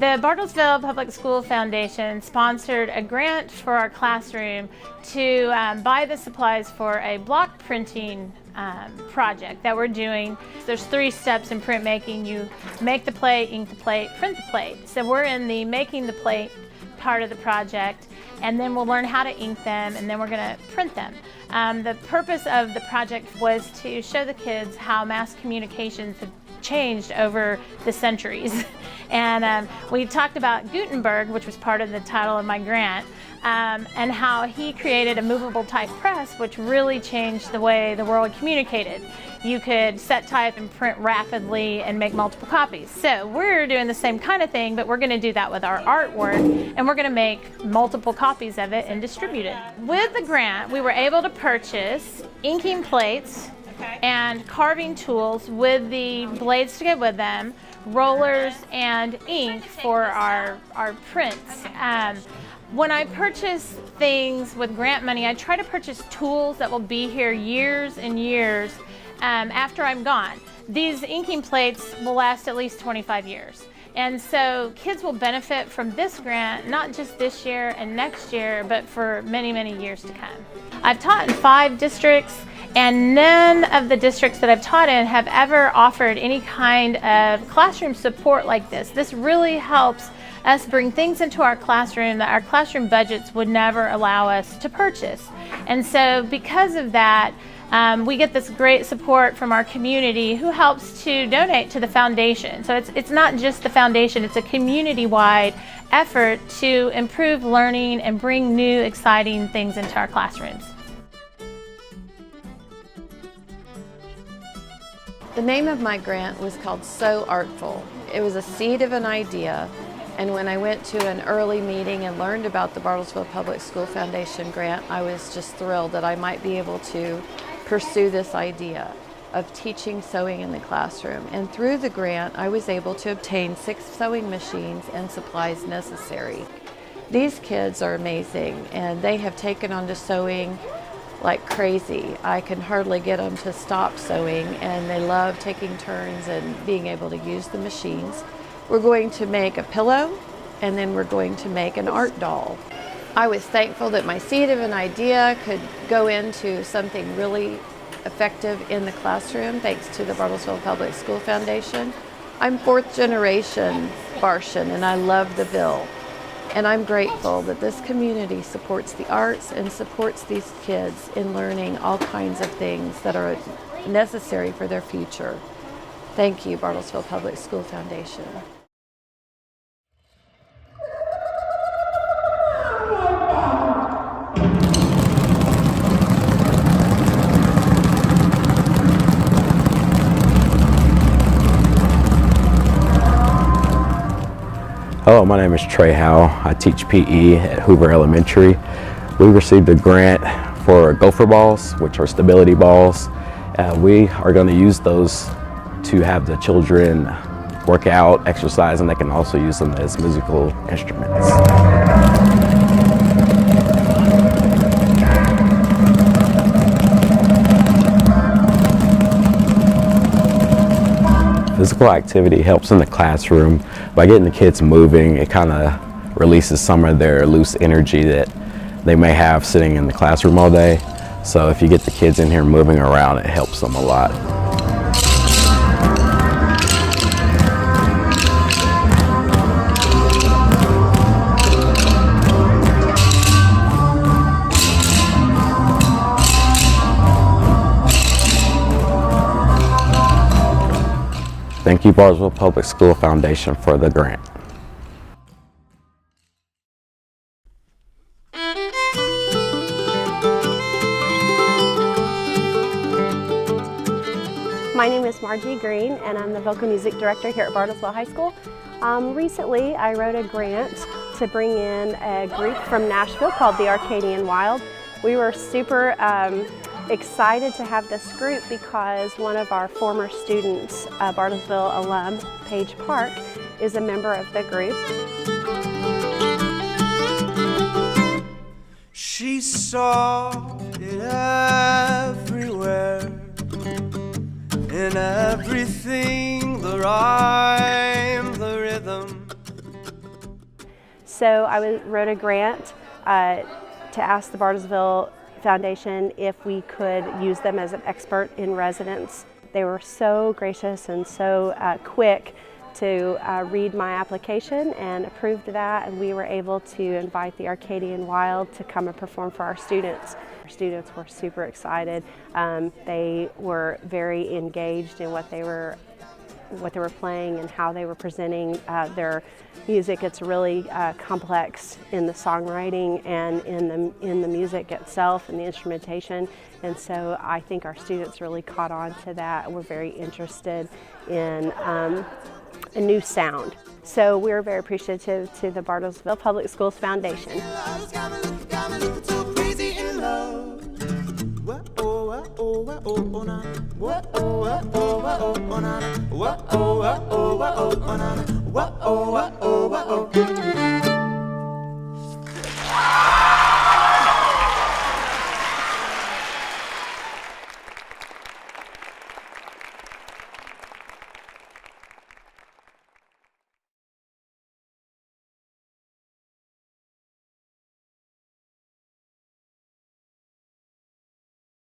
The Bartlesville Public School Foundation sponsored a grant for our classroom to buy the supplies for a block printing project that we're doing. There's 3 steps in printmaking. You make the plate, ink the plate, print the plate. So we're in the making the plate part of the project, and then we'll learn how to ink them, and then we're going to print them. The purpose of the project was to show the kids how mass communications have changed over the centuries. And we talked about Gutenberg, which was part of the title of my grant, and how he created a movable type press, which really changed the way the world communicated. You could set type and print rapidly and make multiple copies. So we're doing the same kind of thing, but we're going to do that with our artwork, and we're going to make multiple copies of it and distribute it. With the grant, we were able to purchase inking plates and carving tools with the blades to go with them, rollers and ink for our prints. When I purchase things with grant money, I try to purchase tools that will be here years and years after I'm gone. These inking plates will last at least 25 years. And so kids will benefit from this grant, not just this year and next year, but for many, many years to come. I've taught in 5 districts, and none of the districts that I've taught in have ever offered any kind of classroom support like this. This really helps us bring things into our classroom that our classroom budgets would never allow us to purchase. And so because of that, we get this great support from our community who helps to donate to the foundation. So it's not just the foundation, it's a community-wide effort to improve learning and bring new, exciting things into our classrooms. The name of my grant was called So Artful. It was a seed of an idea, and when I went to an early meeting and learned about the Bartlesville Public School Foundation grant, I was just thrilled that I might be able to pursue this idea of teaching sewing in the classroom. And through the grant, I was able to obtain 6 sewing machines and supplies necessary. These kids are amazing, and they have taken on to sewing like crazy. I can hardly get them to stop sewing, and they love taking turns and being able to use the machines. We're going to make a pillow, and then we're going to make an art doll. I was thankful that my seed of an idea could go into something really effective in the classroom, thanks to the Bartlesville Public School Foundation. I'm 4th generation Bartian, and I love the bill. And I'm grateful that this community supports the arts and supports these kids in learning all kinds of things that are necessary for their future. Thank you, Bartlesville Public School Foundation. Hello, my name is Trey Howell. I teach PE at Hoover Elementary. We received a grant for gopher balls, which are stability balls. We are going to use those to have the children work out, exercise, and they can also use them as musical instruments. Physical activity helps in the classroom. By getting the kids moving, it kind of releases some of their loose energy that they may have sitting in the classroom all day. So if you get the kids in here moving around, it helps them a lot. Thank you, Bartlesville Public School Foundation, for the grant. My name is Margie Green, and I'm the vocal music director here at Bartlesville High School. Recently, I wrote a grant to bring in a group from Nashville called the Arcadian Wild. We were super excited to have this group because one of our former students, Bartlesville alum, Paige Park, is a member of the group. She saw it everywhere, in everything, the rhyme, the rhythm, So I wrote a grant to ask the Bartlesville Foundation if we could use them as an expert in residence. They were so gracious and so quick to read my application and approved that, and we were able to invite the Arcadian Wild to come and perform for our students. Our students were super excited. They were very engaged in what they were playing and how they were presenting their music. It's really complex in the songwriting and in the music itself and the instrumentation, and so I think our students really caught on to that. We're very interested in a new sound. So we're very appreciative to the Bartlesville Public Schools Foundation.